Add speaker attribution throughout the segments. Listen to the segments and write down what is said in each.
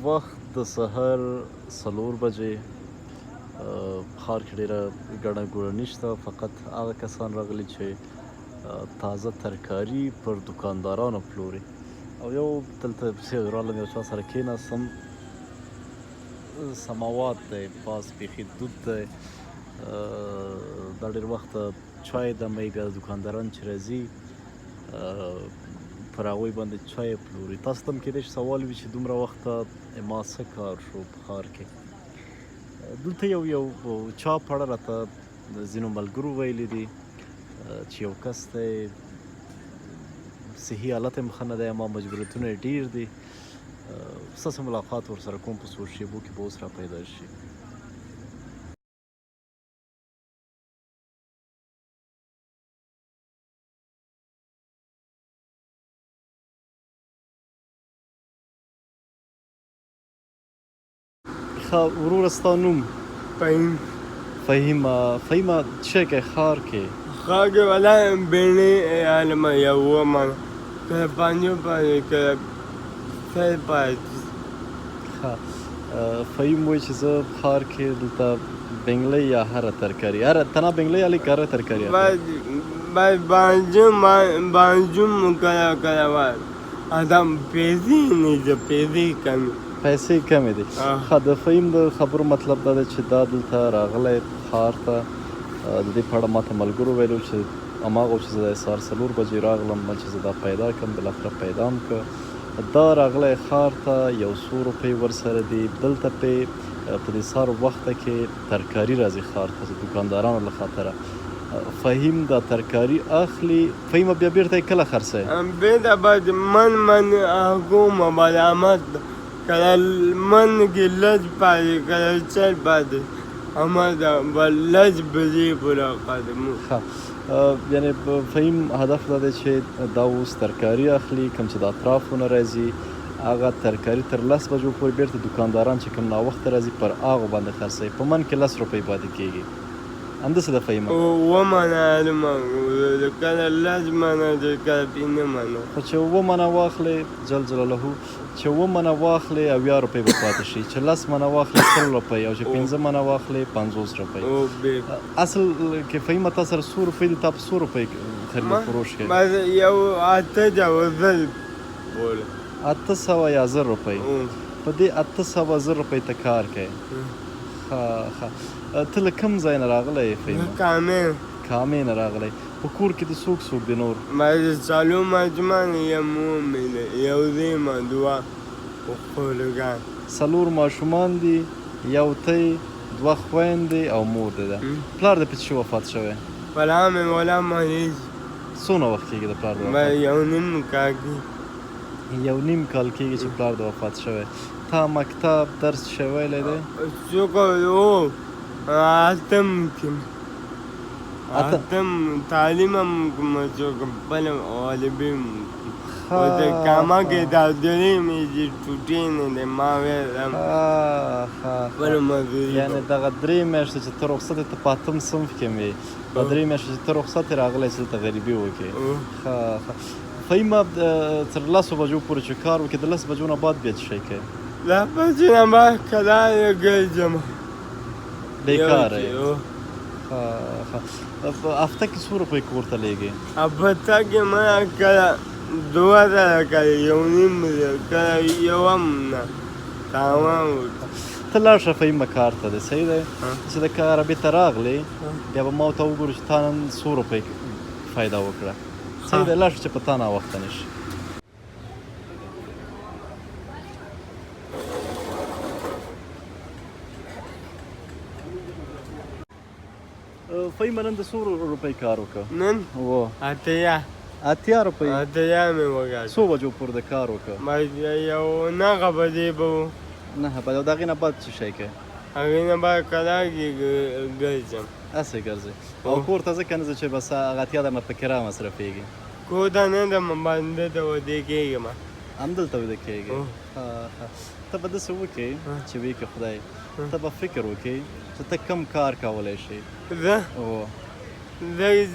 Speaker 1: وخت د سحر 4 بجې ښار کې ډېره ګڼه ګوڼه نشته، فقط هغه کسان راغلي چې تازه ترکاري پر دوکاندارانو پلوري. او یو دلته پسې راغلم، یو چا سره کېناستم، سماوات دی، پاس بیخي دود دی، دا ډېر وخته چای دموي، بیا دوکانداران چې راځي پر هغوی باندې چای پلوري. تاسو ته هم کېدای شي سوال وي چې دومره وخته ما څه کار شو په ښار کې. دلته یو چا په اړه راته ځینو ملګرو ویلي دي چې یو کس دی صحي حالت یې ښه نه دی، اما مجبوریتونه یې ډېر دي. ستاسو ملاقات ورسره کوم په څو شېبو کې به اوس را پیدا شي. ښه وروره ستا نوم؟
Speaker 2: فهیم.
Speaker 1: فهیمه څه شی کوې ښار کې؟
Speaker 2: ښار کې والله بېڼې عالمه یو ومنه کله پنجو پاتې کله سل پاتې.
Speaker 1: ښه فهیم وایي چې زه ښار کې دلته بنګلۍ یا هره ترکاري، تنها بنګلۍ یا لیک هره ترکاري
Speaker 2: باید بانجوم کله کله وایي آدم پیسې نه دي،
Speaker 1: پیسې کمې دي. ښه د فهیم د خبرو مطلب دا دی چې دا دلته راغلی ښار ته، د دې په اړه ماته ملګرو ویلو چې هماغه و چې زه د سهار 4 بجې راغلم چې زه دا پیدا کړم، بالاخره پیدا هم کړ. دا راغلی ښار ته، یو څو روپۍ ورسره دي. دلته په دې سهار وخته کې ترکاري راځي ښار ته دوکاندارانو له خاطره. فهیم دا ترکاري اخلي. فهیم بیا بیرته یې کله خرڅوي؟
Speaker 2: بېرته باید من حکومه ملامت کله من کې لږ پاتې کله چل پاتې همالته به لږ بجې پوره قدمو.
Speaker 1: ښه یعنې فهیم هدف دا دی چې دا اوس ترکاري اخلي، کوم چې د اطرافو نه راځي هغه ترکاري تر 10 بجو پورې بیرته دوکانداران چې کوم ناوخته راځي پر هغو باندې خرڅوي. په من کې 10 روپۍ پاتې کېږي. همداسې ده فهیمه؟
Speaker 2: ومنه علمه کله لږ منه دی کله 5 منه.
Speaker 1: خو چې 7 منه واخلې جل جلاله، چې 7 منه واخلې 80 روپۍ به پاتې شي، چې 10 منه واخلې 100 روپۍ، او چې 15 منه واخلې 50 روپۍ. اصل کې فهیمه تا سره 100 روپۍ دي، تا په 100 روپۍ خرید و فروش کوې؟
Speaker 2: بس یو 800 بوله
Speaker 1: 800 یا 1000 روپۍ. په دې 800 1000 روپۍ ته کار کوې. ښه ته له کوم ځای نه راغلی یې فهیمه؟ کامې نه راغلی. په کور کې د څوک دی نور؟
Speaker 2: څلور ماشومان یم، یو زوی دوه خورګان.
Speaker 1: 4 ماشومان دي، یو تی، 2 خویندې او مور دې ده. پلار دې په څه وفات شوی؟
Speaker 2: پلار مې ولا مریض.
Speaker 1: څونه وخت کېږي د پلار د وفات؟ 1.5 کال کېږي چې پلار د وفات شوی. تا مکتب درس شویلی دی؟ اتم
Speaker 2: تعلیم هم خپل غالبیم کاما کې دادرې مې چې ټوټې نه دی ما ویلم خپل مزدوري.
Speaker 1: یعنې دغه 3 میاشتې چې ته رخصت ته په 8م صنف کې مې، په 3 میاشتې چې ته رخصت راغلی چې دلته غریبي وکړې. ښه فهیمه تر 10 بجو پورې چې کار وکړې، د 10 بجو نه بعد بیا څه شی کوې؟
Speaker 2: 10 بجې نه بعد کلار ګرځم،
Speaker 1: بېکاره یې. هفته کې څو روپۍ کور ته لیږې؟
Speaker 2: هفته کې ما کله 2000 کله 1.5 کله یو هم نه تاوان وکړه.
Speaker 1: ته لاړ شه فهیمه کار ته دی، صحیح دی؟ چې د کاره بېرته راغلې بیا به ما ورته وګورو چې تا نن 100 روپۍ فایده وکړه. صحیح دی؟ لاړ شه چې په تا ناوخته نه شي. فهیمه نن د 100 روپۍ کار وکړه؟
Speaker 2: نن 80
Speaker 1: روپۍ.
Speaker 2: 80 مې وکړه.
Speaker 1: 100 بجو پورې د کار وکړه؟
Speaker 2: یو 9 بجې به و.
Speaker 1: 9 بجې. او د هغې نه بعد څه شی کوې؟
Speaker 2: هغې نه بعد کلار کې ګرځم.
Speaker 1: هسې ګرځې؟ او کور ته ځکه نه ځې چې بس هغه 80 درنه په کرایه مصرفېږي؟
Speaker 2: کور ته نه ځم، بنده ته ودې کېږم.
Speaker 1: همدلته ویده کېږي؟ ته به داسې وکړې چې ویې که خدای، ته به فکر وکړې چې ته کم کار کولی شي.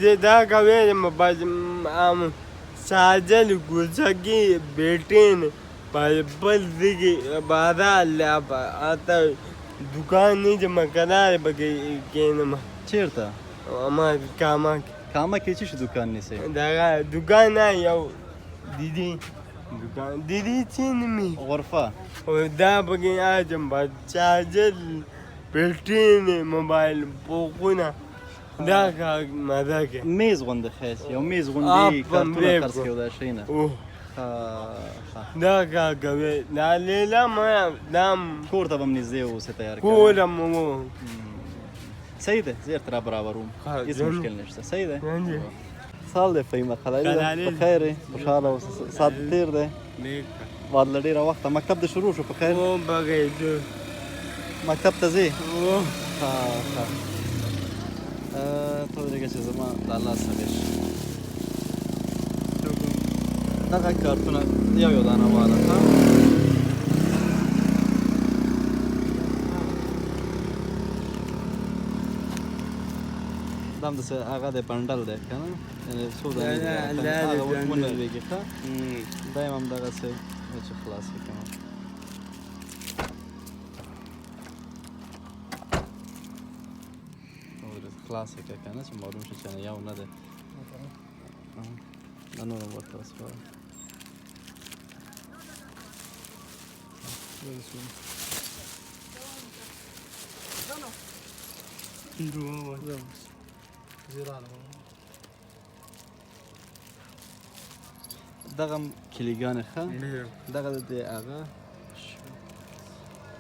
Speaker 2: زه دا کولی یم، بس ساجل کوڅه کې بیټین بل دیگه بارا لابا آتا دکان نه جمع کنار بگی کینما
Speaker 1: چیرته
Speaker 2: اما کاما
Speaker 1: کامه کې چې دکان نیسي
Speaker 2: دا دکان نه یو دیدی دکان دیدی چینمی
Speaker 1: غرفه
Speaker 2: او دا بگی آجم با چارجر پلټین موبایل پوکونه دا کا مزه کې
Speaker 1: میز غونډه خیس یو میز غونډه کارتونه خرڅ کېو دا شي نه
Speaker 2: اوه دا کا کوي دا لیلا ما دام
Speaker 1: کور ته هم نږدې اوسه تیار کړ
Speaker 2: کورم وو
Speaker 1: صحیح ده زه تر برابروم هیڅ مشکل نشته صحیح ده
Speaker 2: نه
Speaker 1: سال دی فهمه خلای په خیر خوشاله اوس سات تیر ده
Speaker 2: نیک
Speaker 1: بعد لډیره وخت مکتب د شروع شو په خیر
Speaker 2: او بګی دو
Speaker 1: مکتب ته ځې
Speaker 2: او
Speaker 1: ها ها ته ورګه چې زما د الله سره دغه کارتونه یو دانه واله ها دام د هغه د بندل دی کنه یعنی څو د هغه ونه لګي ښه دایم هم دغه څه چې خلاص کړم خلاص کړه کنه چې معلوم شي چې یو نه ده نه نور ورته وسوه دغه کلیګان ښه دغه د هغه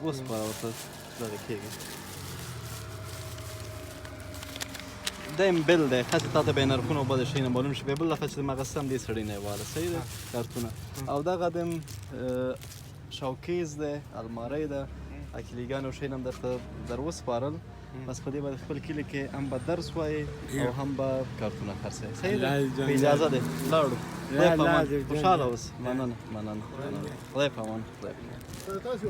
Speaker 1: اوس په ورته دغه کېږي دایم بل دی خاصه تاته به نرخونه وبد شي نه معلوم شي به بل لفظ ما قسم دې سړی نه واله صحیح ده کارتونه او دغه دم شوکیز ده الماری ده اکلیګان او شینم درته در وسپارل بس په دې باندې خپل کلی کې هم به درس وایي او هم به کارتونه خرڅوي صحیح ده په اجازه ده لاړو خوشحاله اوس مننه خدای په امان